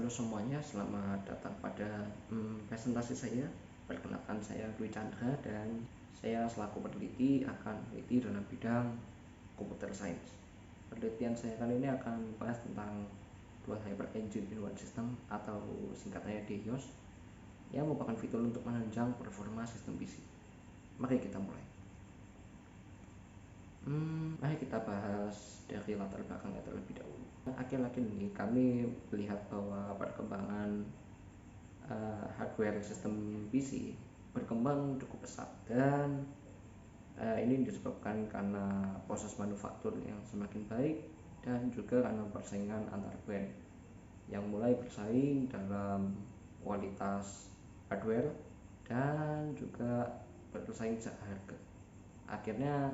Halo semuanya, selamat datang pada presentasi saya. Perkenalkan, saya Dwi Chandra dan saya selaku peneliti akan meneliti dalam bidang computer science. Penelitian saya kali ini akan membahas tentang Dual Hyper Engine in One System atau singkatannya DHIOS yang merupakan fitur untuk menunjang performa sistem PC. Mari kita mulai. Mari kita bahas dari latar belakangnya terlebih dahulu. Akhir-akhir ini kami melihat bahwa perkembangan hardware sistem PC berkembang cukup pesat dan ini disebabkan karena proses manufaktur yang semakin baik dan juga karena persaingan antar brand yang mulai bersaing dalam kualitas hardware dan juga bersaing secara harga. Akhirnya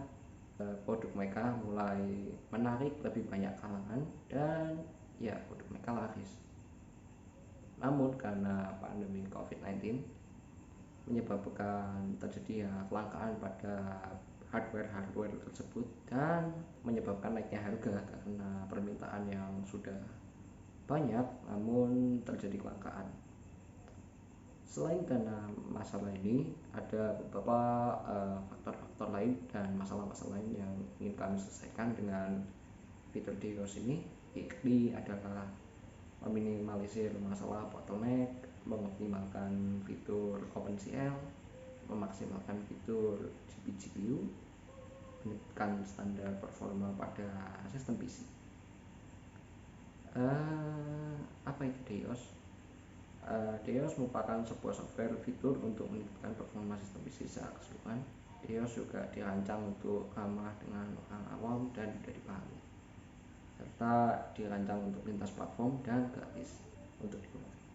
produk mereka mulai menarik lebih banyak kalangan dan ya produk mereka laris. Namun karena pandemi COVID-19 menyebabkan terjadi kelangkaan pada hardware tersebut dan menyebabkan naiknya harga karena permintaan yang sudah banyak namun terjadi kelangkaan. Selain karena masalah ini, ada beberapa faktor-faktor lain dan masalah-masalah lain yang ingin kami selesaikan dengan fitur DHIOS ini. Ini adalah meminimalisir masalah bottleneck, mengoptimalkan fitur OpenCL, memaksimalkan fitur GPU, meningkatkan standar performa pada sistem PC. Apa itu DHIOS? DHIOS merupakan sebuah software fitur untuk meningkatkan performa sistem PC secara keseluruhan. DHIOS juga dirancang untuk ramah dengan orang awam dan mudah dipahami, serta dirancang untuk lintas platform dan gratis untuk digunakan.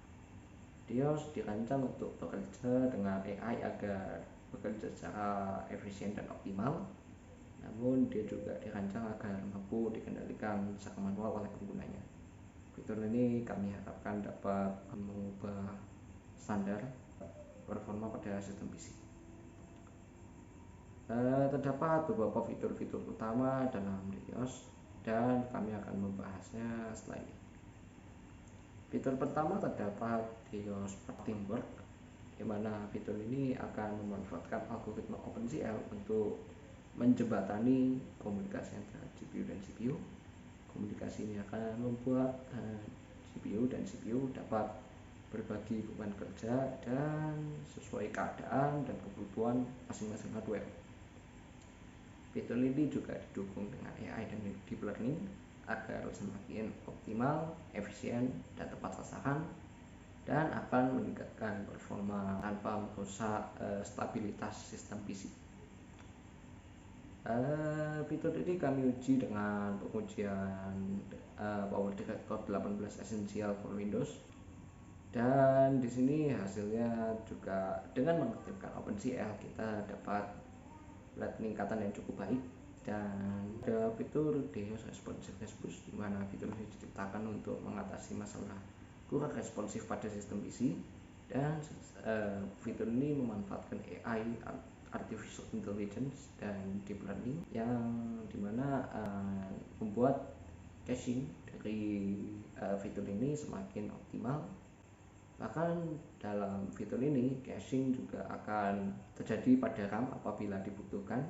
DHIOS dirancang untuk bekerja dengan AI agar bekerja secara efisien dan optimal, namun dia juga dirancang agar mampu dikendalikan secara manual oleh penggunanya. Fitur ini kami harapkan dapat mengubah standar performa pada sistem PC. Terdapat beberapa fitur-fitur utama dalam DHIOS dan kami akan membahasnya setelah ini. Fitur pertama terdapat DHIOS Teamwork, di mana fitur ini akan memanfaatkan algoritma OpenCL untuk menjembatani komunikasi antara GPU dan CPU. Komunikasi ini akan membuat GPU dan CPU dapat berbagi beban kerja dan sesuai keadaan dan kebutuhan masing-masing hardware. Fitur ini juga didukung dengan AI dan Deep Learning agar semakin optimal, efisien, dan tepat sasaran, dan akan meningkatkan performa tanpa merusak stabilitas sistem PC. Fitur ini kami uji dengan pengujian PowerDirector 18 Essential for Windows, dan di sini hasilnya juga dengan mengaktifkan OpenCL kita dapat lihat peningkatan yang cukup baik. Dan ada fitur DHIOS Responsiveness Boost, di mana fitur ini diciptakan untuk mengatasi masalah kurang responsif pada sistem PC, dan fitur ini memanfaatkan AI Artificial Intelligence dan Deep Learning yang dimana membuat caching dari fitur ini semakin optimal. Bahkan dalam fitur ini caching juga akan terjadi pada RAM apabila dibutuhkan,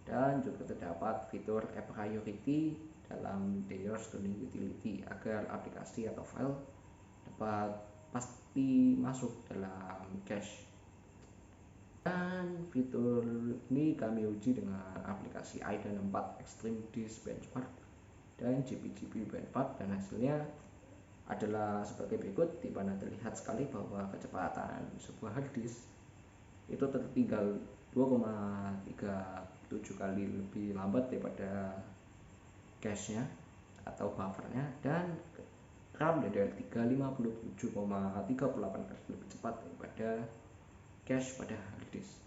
dan juga terdapat fitur app priority dalam DHIOS Tuning Utility agar aplikasi atau file dapat pasti masuk dalam cache. Dan fitur ini kami uji dengan aplikasi AIDA 4 Extreme Disk Benchmark dan GPGPU Benchmark, dan hasilnya adalah sebagai berikut, di mana terlihat sekali bahwa kecepatan sebuah hard disk itu tertinggal 2,37 kali lebih lambat daripada cache-nya atau buffernya, dan RAM DDR3 57,38 kali lebih cepat daripada cache pada hard disk.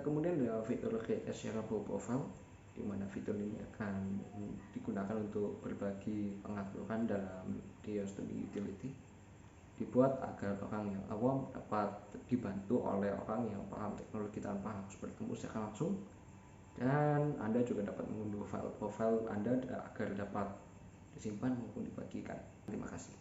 Kemudian ada fitur Create a Shareable Profile, di mana fitur ini akan digunakan untuk berbagi pengaturan dalam DHIOS Tuning Utility, dibuat agar orang yang awam dapat dibantu oleh orang yang paham teknologi tanpa harus bertemu secara langsung. Dan Anda juga dapat mengunduh file profile Anda agar dapat disimpan maupun dibagikan. Terima kasih.